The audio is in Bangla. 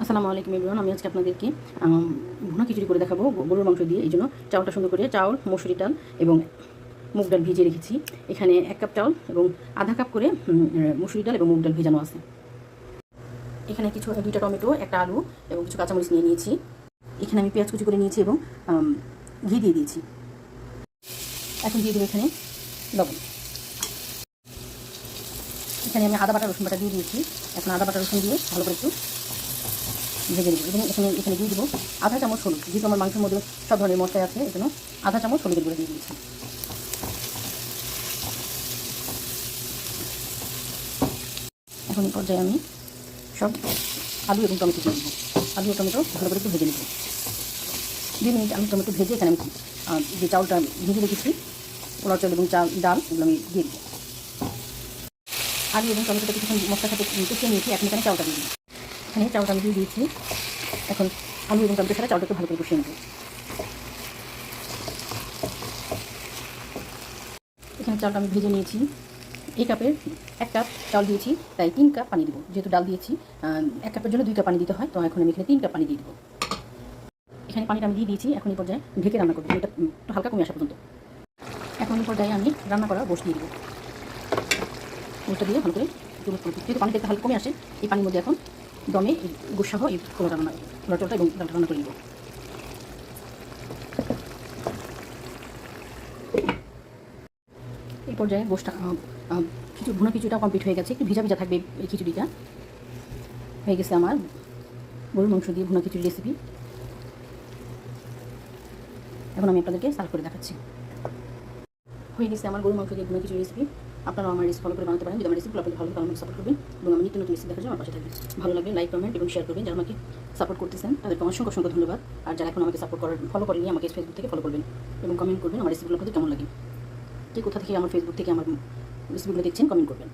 আসসালামু আলাইকুম এভরিওয়ান। আমি আজকে আপনাদেরকে ভুনা খিচুড়ি করে দেখাবো গরুর মাংস দিয়ে। এই জন্য চাউলটা সুন্দর করে চাউল, মসুরি ডাল এবং মুগ ডাল ভিজিয়ে রেখেছি। এখানে 1 কাপ চাউল এবং আধা কাপ করে মসুরি ডাল এবং মুগ ডাল ভেজানো আছে। এখানে দুইটা টমেটো, একটা আলু এবং কিছু কাঁচামরিচ নিয়ে নিয়েছি। এখানে আমি পেঁয়াজ কুচি করে নিয়েছি এবং ঘি দিয়ে দিয়েছি। এখন দিয়ে দেবো এখানে লবণ। এখানে আমি আদা বাটা রসুন বাটা দিয়ে দিয়েছি। এখন আদা বাটা রসুন দিয়ে ভালো করে একটু ভেজে নেব এবং এখানে দিয়ে দেবো আধা চামচ হলুদ। যেহেতু আমার মাংসের মধ্যে সব ধরনের মশলা আছে, এই জন্য আধা চামচ হলুদের গুঁড়ো দিয়ে দিয়েছি। এখন এই পর্যায়ে আমি সব আলু এবং টমেটো দিয়ে দেবো। আলু ও টমেটো ভালো করে একটু ভেজে নেব। 2 মিনিট আমি টমেটো ভেজে এখানে আমি যে চাউলটা ভেজে রেখেছি, পোলাও চাউল এবং ডাল এগুলো আমি দিয়ে দেবো। আলু এবং টমেটোটা কিছুক্ষণ মশলার সাথে কষিয়ে নিয়েছি। এখন এখানে চাউলটা দিয়ে দিই। এখানে চাউলটা আমি দিয়ে দিয়েছি। এখন আলু এবং টমেটোর সাথে চাউলটাকে ভালো করে কষিয়ে নেব। এখানে চালটা আমি ভেজে নিয়েছি। এই কাপের 1 কাপ চাল দিয়েছি, তাই 3 কাপ পানি দেবো। যেহেতু ডাল দিয়েছি 1 কাপের জন্য 2 কাপ পানি দিতে হয়, তো এখন আমি এখানে 3 কাপ পানি দিয়ে দেবো। এখানে পানিটা আমি দিয়ে দিয়েছি। এখন এই পর্যায়ে ঢেকে রান্না করবো, এটা একটু হালকা কমে আসা পর্যন্ত। এখন এই পর্যায়ে আমি রান্না করা গোশ দিয়ে দেবো। গোশটা দিয়ে ভালো করে যেহেতু পানিটা একটু হালকা কমে আসে, এই পানির মধ্যে এখন দমে গোশ সহ এই পোলাও চালটা এবং ডালটা রান্না করে নেব। এই পর্যায়ে গোশটা ভুনা খিচুড়িটা কমপ্লিট হয়ে গেছে। একটু ভিজা ভিজা থাকবে এই খিচুড়িটা। হয়ে গেছে আমার গরুর মাংস দিয়ে ভুনা খিচুড়ি রেসিপি। এখন আমি আপনাদেরকে সার্ভ করে দেখাচ্ছি। হয়ে গেছে আমার গরুর মাংস দিয়ে ভুনা খিচুড়ি রেসিপি। আপনারাও আমার রেসিপি ফলো করে বানাতে পারেন। যদি আমার রেসিপি আপনাদের ভালো লাগে আমাকে সাপোর্ট করবেন এবং আমি নিত্য নতুন রেসিপি দেখার জন্য আমার পাশে থাকবেন। ভালো লাগলে লাইক, কমেন্ট এবং শেয়ার করবেন। যারা আমাকে সাপোর্ট করতেছেন তাদেরকে অসংখ্য অসংখ্য ধন্যবাদ। আর যারা এখন আমাকে ফলো করেনি, আমাকে ফেসবুক থেকে ফলো করবেন এবং কমেন্ট করবেন আমার রেসিপিগুলো আপনাদের কেমন লাগে। কে কোথা থেকে আমার ফেসবুক থেকে আমার রেসিপিগুলো দেখছেন কমেন্ট করবেন।